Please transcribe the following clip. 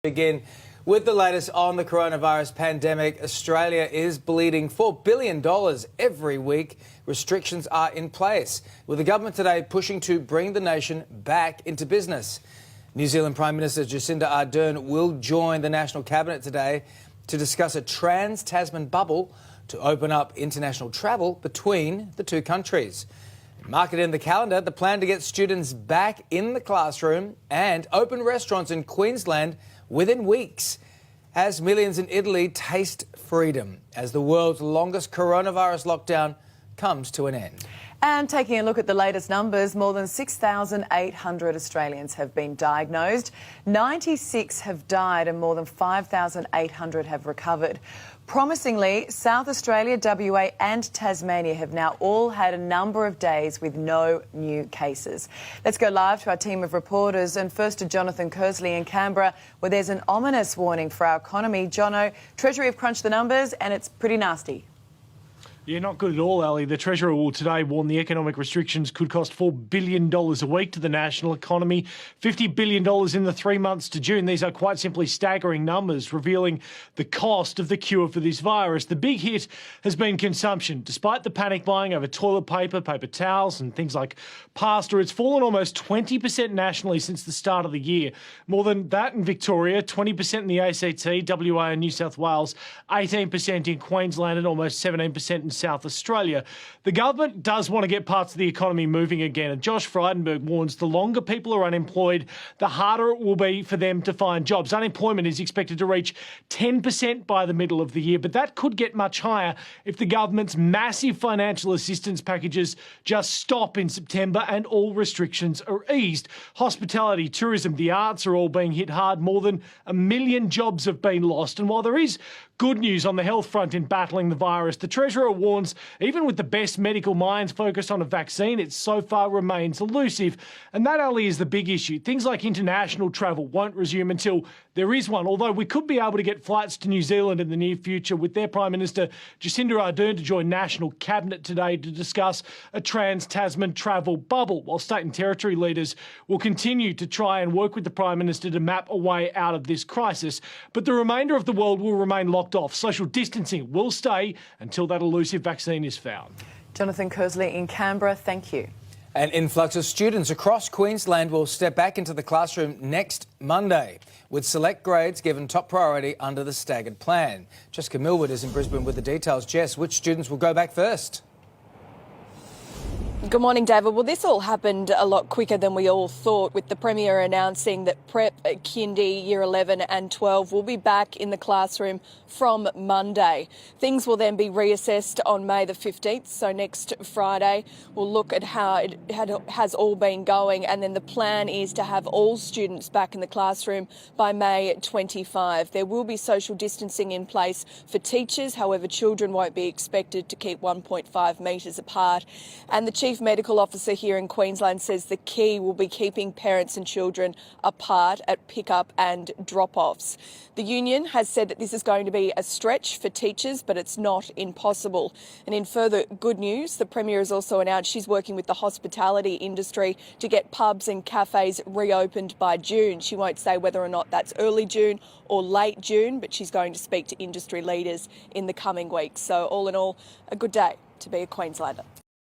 Begin with the latest on the coronavirus pandemic. Australia is bleeding $4 billion every week. Restrictions are in place, with the government today pushing to bring the nation back into business. New Zealand Prime Minister Jacinda Ardern will join the National Cabinet today to discuss a trans-Tasman bubble to open up international travel between the two countries. Mark it in the calendar, the plan to get students back in the classroom and open restaurants in Queensland within weeks, as millions in Italy taste freedom as the world's longest coronavirus lockdown comes to an end. And taking a look at the latest numbers, more than 6,800 Australians have been diagnosed, 96 have died and more than 5,800 have recovered. Promisingly, South Australia, WA and Tasmania have now all had a number of days with no new cases. Let's go live to our team of reporters, and first to Jonathan Kersley in Canberra, where there's an ominous warning for our economy. Jono, Treasury have crunched the numbers and it's pretty nasty. Yeah, not good at all, Ali. The Treasurer will today warn the economic restrictions could cost $4 billion a week to the national economy, $50 billion in the 3 months to June. These are quite simply staggering numbers, revealing the cost of the cure for this virus. The big hit has been consumption. Despite the panic buying over toilet paper, paper towels and things like pasta, it's fallen almost 20% nationally since the start of the year. More than that in Victoria, 20% in the ACT, WA and New South Wales, 18% in Queensland and almost 17% in South Australia. The government does want to get parts of the economy moving again, and Josh Frydenberg warns the longer people are unemployed, the harder it will be for them to find jobs. Unemployment is expected to reach 10% by the middle of the year, but that could get much higher if the government's massive financial assistance packages just stop in September and all restrictions are eased. Hospitality, tourism, the arts are all being hit hard. More than 1 million jobs have been lost, and while there is good news on the health front in battling the virus, the Treasurer warns even with the best medical minds focused on a vaccine, it so far remains elusive. And that, Ali, is the big issue. Things like international travel won't resume until there is one, although we could be able to get flights to New Zealand in the near future, with their Prime Minister Jacinda Ardern to join National Cabinet today to discuss a trans-Tasman travel bubble, while state and territory leaders will continue to try and work with the Prime Minister to map a way out of this crisis. But the remainder of the world will remain locked off. Social distancing will stay until that elusive vaccine is found. Jonathan Kersley in Canberra, thank you. An influx of students across Queensland will step back into the classroom next Monday, with select grades given top priority under the staggered plan. Jessica Millwood is in Brisbane with the details. Jess, which students will go back first? Good morning, David. Well, this all happened a lot quicker than we all thought, with the Premier announcing that Prep, Kindy, Year 11 and 12 will be back in the classroom from Monday. Things will then be reassessed on May the 15th, so next Friday. We'll look at how it has all been going, and then the plan is to have all students back in the classroom by May 25. There will be social distancing in place for teachers, however, children won't be expected to keep 1.5 metres apart. And the Chief Medical Officer here in Queensland says the key will be keeping parents and children apart at pick-up and drop-offs. The union has said that this is going to be a stretch for teachers, but it's not impossible. And in further good news, the Premier has also announced she's working with the hospitality industry to get pubs and cafes reopened by June. She won't say whether or not that's early June or late June, but she's going to speak to industry leaders in the coming weeks. So all in all, a good day to be a Queenslander.